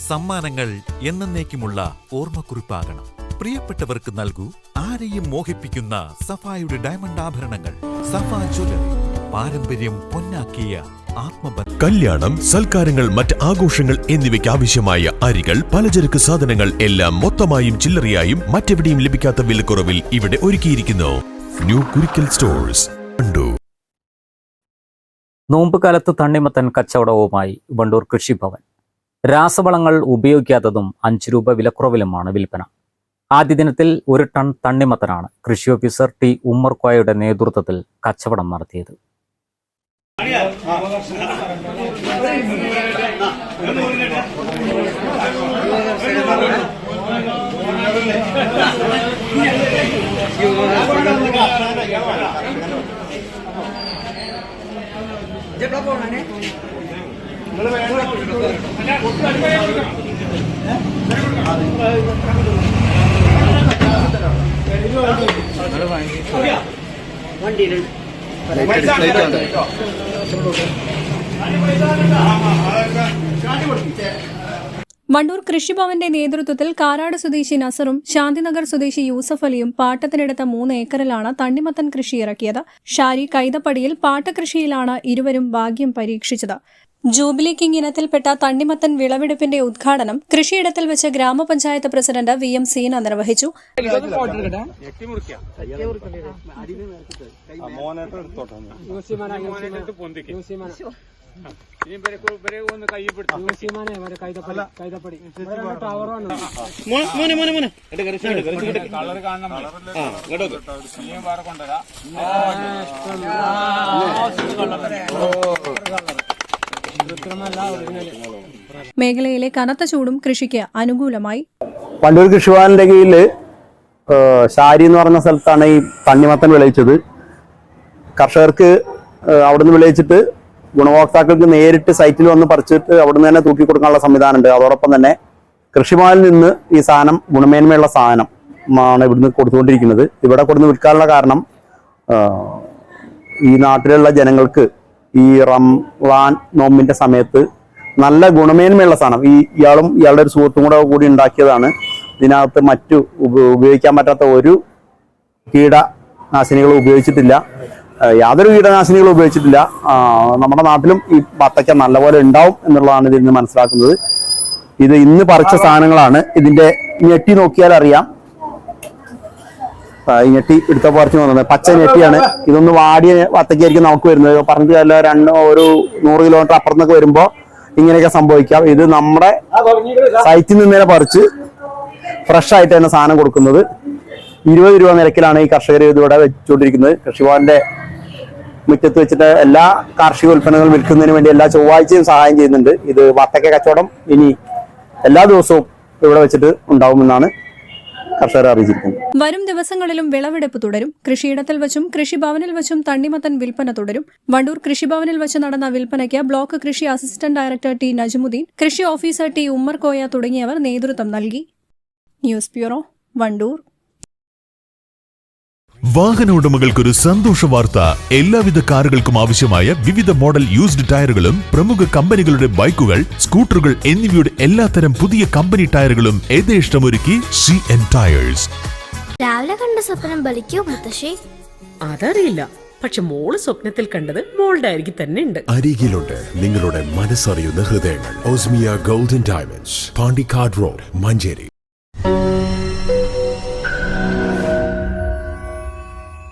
സമ്മാനങ്ങൾ എന്നേക്കുമുള്ള ഓർമ്മക്കുറിപ്പാകണം. പ്രിയപ്പെട്ടവർക്ക് നൽകൂ ആരെയും മോഹിപ്പിക്കുന്ന സഫായുടെ ഡയമണ്ട് ആഭരണങ്ങൾ. സഫ ജ്വല്ലറി, പാരമ്പര്യം പൊന്നാക്കിയ ആത്മബന്ധം. കല്യാണം, സൽക്കാരങ്ങൾ, മറ്റ് ആഘോഷങ്ങൾ എന്നിവയ്ക്ക് ആവശ്യമായ അരികൾ, പലചരക്ക് സാധനങ്ങൾ എല്ലാം മൊത്തമായും ചില്ലറയായും മറ്റെവിടെയും ലഭിക്കാത്ത വിലക്കുറവിൽ ഇവിടെ ഒരുക്കിയിരിക്കുന്നു. New Kurikkal stores, Wandoor. നോമ്പുകാലത്ത് തണ്ണിമത്തൻ കച്ചവടവുമായി വണ്ടൂർ കൃഷിഭവൻ. രാസവളങ്ങൾ ഉപയോഗിക്കാത്തതും 5 രൂപ വിലക്കുറവിലുമാണ് വിൽപ്പന. ആദ്യ ദിനത്തിൽ 1 ടൺ തണ്ണിമത്തനാണ് കൃഷി ഓഫീസർ ടി ഉമ്മർ കോയയുടെ നേതൃത്വത്തിൽ കച്ചവടം നടത്തിയത്. വണ്ടൂർ കൃഷിഭവന്റെ നേതൃത്വത്തിൽ കാരാട് സ്വദേശി നസറും ശാന്തിനഗർ സ്വദേശി യൂസഫ് അലിയും പാട്ടത്തിനെടുത്ത 3 ഏക്കറിലാണ് തണ്ണിമത്തൻ കൃഷി ഇറക്കിയത്. ഷാരി കൈതപ്പടിയിൽ പാട്ടകൃഷിയിലാണ് ഇരുവരും ഭാഗ്യം പരീക്ഷിച്ചത്. ജൂബിലി കിങ് ഇനത്തിൽപ്പെട്ട തണ്ണിമത്തൻ വിളവെടുപ്പിന്റെ ഉദ്ഘാടനം കൃഷിയിടത്തിൽ വെച്ച് ഗ്രാമപഞ്ചായത്ത് പ്രസിഡന്റ് VM സീന നിർവഹിച്ചു. മേഖലയിലെ കനത്ത ചൂടും കൃഷിക്ക് അനുകൂലമായി. വണ്ടൂർ കൃഷിഭവന്റെ കീഴില് ഷാരി എന്ന് പറഞ്ഞ സ്ഥലത്താണ് ഈ തണ്ണിമത്തൻ വിളയിച്ചത്. കർഷകർക്ക് അവിടുന്ന് വിളയിച്ചിട്ട് ഗുണഭോക്താക്കൾക്ക് നേരിട്ട് സൈറ്റിൽ വന്ന് പറിച്ചിട്ട് അവിടുന്ന് തന്നെ തൂക്കി കൊടുക്കാനുള്ള സംവിധാനമുണ്ട്. അതോടൊപ്പം തന്നെ കൃഷിഭവനിൽ നിന്ന് ഈ സാധനം ഗുണമേന്മയുള്ള സാധനം ആണ് ഇവിടുന്ന് കൊടുത്തുകൊണ്ടിരിക്കുന്നത്. ഇവിടെ കൊടുന്ന് വിൽക്കാനുള്ള കാരണം ഈ നാട്ടിലുള്ള ജനങ്ങൾക്ക് ഈ റംളാൻ നോമ്പിന്റെ സമയത്ത് നല്ല ഗുണമേന്മയുള്ള സാധനം ഇയാളും ഇയാളുടെ ഒരു സുഹൃത്തും കൂടി ഉണ്ടാക്കിയതാണ്. ഇതിനകത്ത് മറ്റു ഉപയോഗിക്കാൻ പറ്റാത്ത ഒരു കീടനാശിനികളും ഉപയോഗിച്ചിട്ടില്ല, യാതൊരു കീടനാശിനികളും ഉപയോഗിച്ചിട്ടില്ല. നമ്മുടെ നാട്ടിലും ഈ വത്തക്ക നല്ലപോലെ ഉണ്ടാവും എന്നുള്ളതാണ് ഇതിൽ നിന്ന് മനസ്സിലാക്കുന്നത്. ഇത് ഇന്ന് പറിച്ച സാധനങ്ങളാണ്. ഇതിന്റെ ഞെട്ടി നോക്കിയാൽ അറിയാം. ഈ ഞെട്ടി എടുത്ത പറിച്ചു വന്നത് പച്ച ഞെട്ടിയാണ്. ഇതൊന്ന് വാടിയ വത്തക്കയായിരിക്കും നമുക്ക് വരുന്നത്. പറഞ്ഞിട്ട് ഒരു 100 കിലോമീറ്റർ അപ്പുറത്തൊക്കെ വരുമ്പോ ഇങ്ങനെയൊക്കെ സംഭവിക്കാം. ഇത് നമ്മുടെ സൈറ്റിൽ നിന്ന് തന്നെ പറിച്ച് ഫ്രഷ് ആയിട്ട് തന്നെ സാധനം കൊടുക്കുന്നത്. 20 രൂപ നിരക്കിലാണ് ഈ കർഷകർ ഇതിവിടെ വെച്ചുകൊണ്ടിരിക്കുന്നത്. കൃഷിഭവന്റെ മുറ്റത്ത് വെച്ചിട്ട് എല്ലാ കാർഷിക ഉൽപ്പന്നങ്ങളും വിൽക്കുന്നതിന് വേണ്ടി എല്ലാ ചൊവ്വാഴ്ചയും സഹായം ചെയ്യുന്നുണ്ട്. ഇത് വത്തക്ക കച്ചവടം ഇനി എല്ലാ ദിവസവും ഇവിടെ വെച്ചിട്ട് ഉണ്ടാവുമെന്നാണ് കർഷകർ അറിയിച്ചിരിക്കുന്നത്. വരും ദിവസങ്ങളിലും വിളവെടുപ്പ് തുടരും. കൃഷിയിടത്തിൽ വെച്ചും കൃഷിഭവനിൽ വെച്ചും തണ്ണിമത്തൻ വിൽപ്പന തുടരും. വണ്ടൂർ കൃഷിഭവനിൽ വെച്ച് നടന്ന വിൽപ്പനയ്ക്ക് ബ്ലോക്ക് കൃഷി അസിസ്റ്റന്റ് ഡയറക്ടർ ടി നജ്മുദ്ദീൻ, കൃഷി ഓഫീസർ ടി ഉമ്മർ കോയ തുടങ്ങിയവർ നേതൃത്വം നൽകി. News bureau, Wandoor. വാഹന ഉടമകൾക്കൊരു സന്തോഷ വാർത്ത. എല്ലാവിധ കാറുകൾക്കും ആവശ്യമായ വിവിധ മോഡൽ യൂസ്ഡ് ടയറുകളും പ്രമുഖ കമ്പനികളുടെ ബൈക്കുകൾ, സ്കൂട്ടറുകൾ എന്നിവയുടെ എല്ലാത്തരം പുതിയ കമ്പനി ടയറുകളും യഥേഷ്ടമൊരുക്കി CN ടയേഴ്സ്. രാവിലെ കണ്ട സ്വപ്നം ബലിക്കോ മുത്തശ്ശി? അതറിയില്ല, പക്ഷെ മോള് സ്വപ്നത്തിൽ കണ്ടത് മോളുടെ അരികിൽ തന്നെ ഉണ്ട്. അരികിലുണ്ട് നിങ്ങളുടെ മനസ്സറിയുന്ന ഹൃദയങ്ങൾ. Osmia golden diamonds, Pandikkad road, Manjeri.